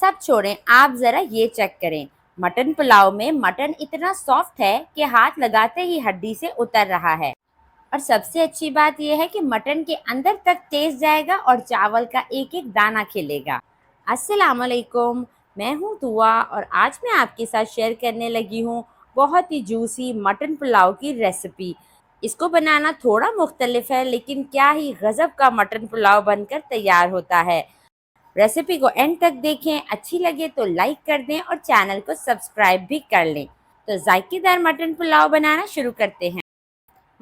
सब छोड़ें, आप ज़रा ये चेक करें। मटन पुलाव में मटन इतना सॉफ्ट है कि हाथ लगाते ही हड्डी से उतर रहा है। और सबसे अच्छी बात यह है कि मटन के अंदर तक टेस्ट जाएगा और चावल का एक एक दाना खिलेगा। अस्सलाम वालेकुम, मैं हूँ दुआ और आज मैं आपके साथ शेयर करने लगी हूँ बहुत ही जूसी मटन पुलाव की रेसिपी। इसको बनाना थोड़ा मुख्तलिफ है, लेकिन क्या ही गज़ब का मटन पुलाव बनकर तैयार होता है। रेसिपी को एंड तक देखें, अच्छी लगे तो लाइक कर दें और चैनल को सब्सक्राइब भी कर लें। तो जायकेदार मटन पुलाव बनाना शुरू करते हैं।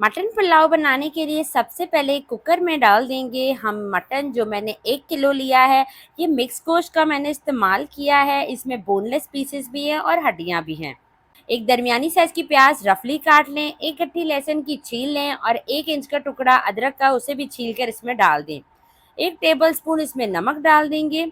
मटन पुलाव बनाने के लिए सबसे पहले कुकर में डाल देंगे हम मटन, जो मैंने 1 किलो लिया है। ये मिक्स गोश्त का मैंने इस्तेमाल किया है, इसमें बोनलेस पीसेस भी हैं और हड्डियाँ भी हैं। एक दरमियानी साइज़ की प्याज रफली काट लें, एक गट्ठी लहसुन की छील लें और 1 इंच का टुकड़ा अदरक का, उसे भी छील कर इसमें डाल दें। 1 टेबलस्पून इसमें नमक डाल देंगे।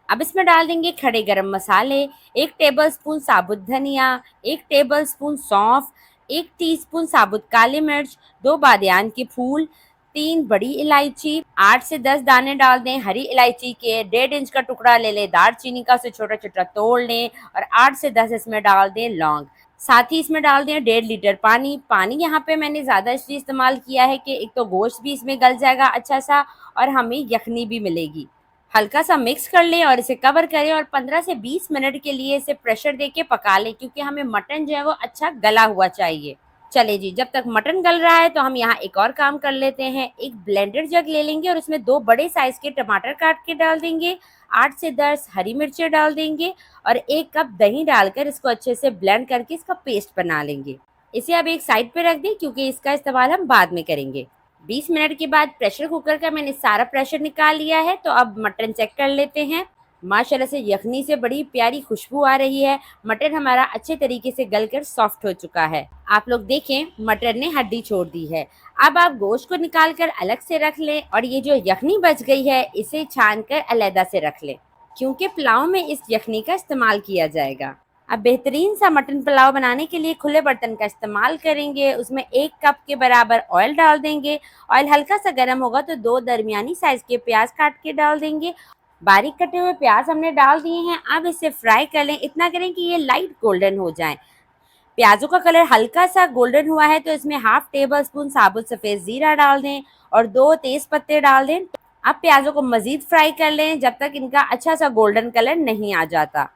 अब इसमें डाल देंगे खड़े गरम मसाले, 1 टेबलस्पून साबुत धनिया, 1 टेबलस्पून सौंफ, 1 टीस्पून साबुत काली मिर्च, 2 बादियान के फूल, 3 बड़ी इलायची, 8 से 10 दाने डाल दें हरी इलायची के। 1.5 इंच का टुकड़ा ले लें दालचीनी का, उसे छोटा छोटा तोड़ लें और 8 से 10 इसमें डाल दें लौंग। साथ ही इसमें डाल दें 1.5 लीटर पानी। पानी यहाँ पे मैंने ज़्यादा इसलिए इस्तेमाल किया है कि एक तो गोश्त भी इसमें गल जाएगा अच्छा सा और हमें यखनी भी मिलेगी। हल्का सा मिक्स कर लें और इसे कवर करें और 15 से 20 मिनट के लिए इसे प्रेशर देके पका लें, क्योंकि हमें मटन जो है वो अच्छा गला हुआ चाहिए। चले जी, जब तक मटन गल रहा है तो हम यहाँ एक और काम कर लेते हैं। एक ब्लेंडर जग ले लेंगे और उसमें 2 बड़े साइज के टमाटर काट के डाल देंगे, 8 से 10 हरी मिर्चें डाल देंगे और 1 कप दही डालकर इसको अच्छे से ब्लेंड करके इसका पेस्ट बना लेंगे। इसे अब एक साइड पे रख दें, क्योंकि इसका इस्तेमाल हम बाद में करेंगे। 20 मिनट के बाद प्रेशर कुकर का मैंने सारा प्रेशर निकाल लिया है। तो अब मटन चेक कर लेते हैं। माशाल्लाह से यखनी से बड़ी प्यारी खुशबू आ रही है। मटन हमारा अच्छे तरीके से गलकर सॉफ्ट हो चुका है। आप लोग देखें, मटन ने हड्डी छोड़ दी है। अब आप गोश्त को निकाल कर अलग से रख लें और ये जो यखनी बच गई है इसे छान कर अलहदा से रख लें, क्योंकि पुलाव में इस यखनी का इस्तेमाल किया जाएगा। अब बेहतरीन सा मटन पुलाव बनाने के लिए खुले बर्तन का इस्तेमाल करेंगे। उसमें 1 कप के बराबर ऑयल डाल देंगे। ऑयल हल्का सा गर्म होगा तो 2 दरमियानी साइज के प्याज काट के डाल देंगे। बारीक कटे हुए प्याज हमने डाल दिए हैं। अब इसे फ्राई कर लें, इतना करें कि ये लाइट गोल्डन हो जाए। प्याजों का कलर हल्का सा गोल्डन हुआ है तो इसमें 1/2 टेबलस्पून साबुत सफ़ेद ज़ीरा डाल दें और 2 तेज़ पत्ते डाल दें। अब प्याजों को मज़ीद फ्राई कर लें जब तक इनका अच्छा सा गोल्डन कलर नहीं आ जाता।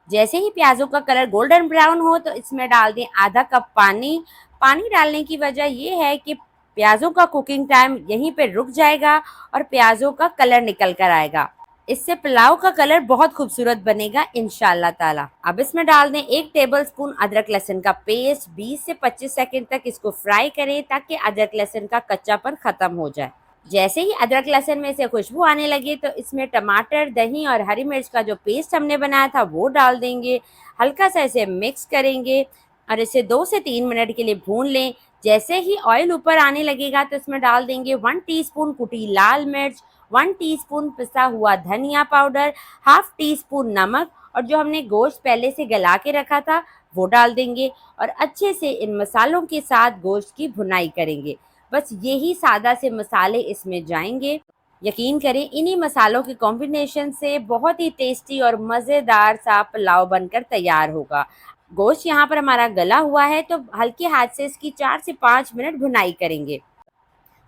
जैसे ही प्याज़ों का कलर गोल्डन ब्राउन हो तो इसमें डाल दें आधा कप पानी। पानी डालने की वजह ये है कि प्याज़ों का कुकिंग टाइम यहीं पे रुक जाएगा और प्याज़ों का कलर निकल कर आएगा। इससे पुलाव का कलर बहुत खूबसूरत बनेगा इंशाल्लाह ताला। अब इसमें डाल दें 1 टेबलस्पून अदरक लहसुन का पेस्ट। 20 से 25 सेकंड तक इसको फ्राई करें ताकि अदरक लहसुन का कच्चापन ख़त्म हो जाए। जैसे ही अदरक लहसुन में से खुशबू आने लगे तो इसमें टमाटर, दही और हरी मिर्च का जो पेस्ट हमने बनाया था वो डाल देंगे। हल्का सा इसे मिक्स करेंगे और इसे 2 से 3 मिनट के लिए भून लें। जैसे ही ऑयल ऊपर आने लगेगा तो इसमें डाल देंगे 1 टीस्पून कुटी लाल मिर्च, 1 टीस्पून पिसा हुआ धनिया पाउडर, हाफ टी स्पून नमक और जो हमने गोश्त पहले से गला के रखा था वो डाल देंगे और अच्छे से इन मसालों के साथ गोश्त की भुनाई करेंगे। बस यही सादा से मसाले इसमें जाएंगे। यकीन करें, इन्हीं मसालों के कॉम्बिनेशन से बहुत ही टेस्टी और मज़ेदार सा पुलाव बनकर तैयार होगा। गोश्त यहाँ पर हमारा गला हुआ है तो हल्के हाथ से इसकी 4 से 5 मिनट भुनाई करेंगे।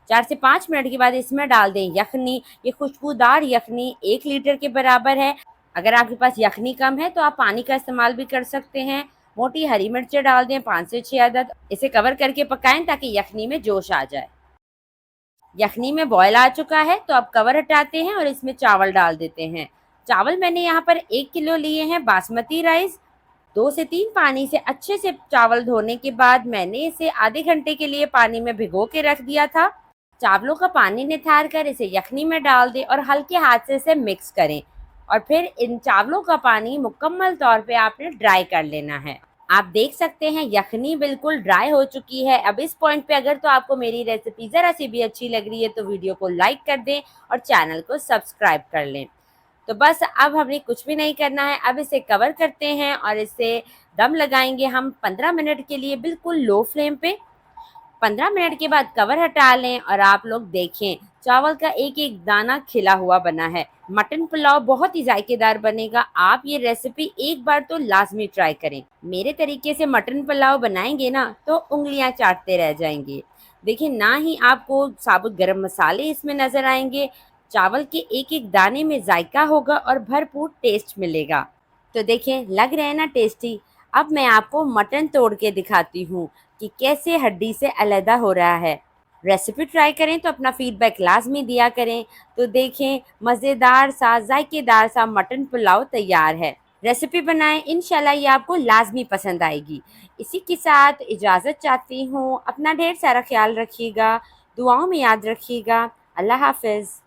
4 से 5 मिनट के बाद इसमें डाल दें यखनी। ये खुशबूदार यखनी 1 लीटर के बराबर है। अगर आपके पास यखनी कम है तो आप पानी का इस्तेमाल भी कर सकते हैं। मोटी हरी मिर्चें डाल दें 5 से 6 अदद। इसे कवर करके पकाएं ताकि यखनी में जोश आ जाए। यखनी में बॉयल आ चुका है तो अब कवर हटाते हैं और इसमें चावल डाल देते हैं। चावल मैंने यहाँ पर 1 किलो लिए हैं बासमती राइस। 2 से 3 पानी से अच्छे से चावल धोने के बाद मैंने इसे आधे घंटे के लिए पानी में भिगो के रख दिया था। चावलों का पानी निथार कर इसे यखनी में डाल दें और हल्के हाथ से इसे मिक्स करें और फिर इन चावलों का पानी मुकम्मल तौर पे आपने ड्राई कर लेना है। आप देख सकते हैं यखनी बिल्कुल ड्राई हो चुकी है। अब इस पॉइंट पे अगर तो आपको मेरी रेसिपी ज़रा सी भी अच्छी लग रही है तो वीडियो को लाइक कर दें और चैनल को सब्सक्राइब कर लें। तो बस अब हमें कुछ भी नहीं करना है। अब इसे कवर करते हैं और इसे दम लगाएंगे हम 15 मिनट के लिए बिल्कुल लो फ्लेम पे। 15 मिनट के बाद कवर हटा लें और आप लोग देखें चावल का एक एक दाना खिला हुआ बना है। मटन पुलाव बहुत ही जायकेदार बनेगा। आप ये रेसिपी एक बार तो लाजमी ट्राई करें। मेरे तरीके से मटन पुलाव बनाएंगे ना तो उंगलियां चाटते रह जाएंगे। देखिए, ना ही आपको साबुत गरम मसाले इसमें नजर आएंगे, चावल के एक एक दाने में जायका होगा और भरपूर टेस्ट मिलेगा। तो देखें, लग रहे हैं ना टेस्टी। अब मैं आपको मटन तोड़ के दिखाती हूँ कि कैसे हड्डी से अलहदा हो रहा है। रेसिपी ट्राई करें तो अपना फीडबैक लाजमी दिया करें। तो देखें, मज़ेदार सा जायकेदार सा मटन पुलाव तैयार है। रेसिपी बनाएं, इंशाल्लाह ये आपको लाजमी पसंद आएगी। इसी के साथ इजाज़त चाहती हूँ। अपना ढेर सारा ख्याल रखिएगा, दुआओं में याद रखिएगा। अल्लाह हाफ़िज़।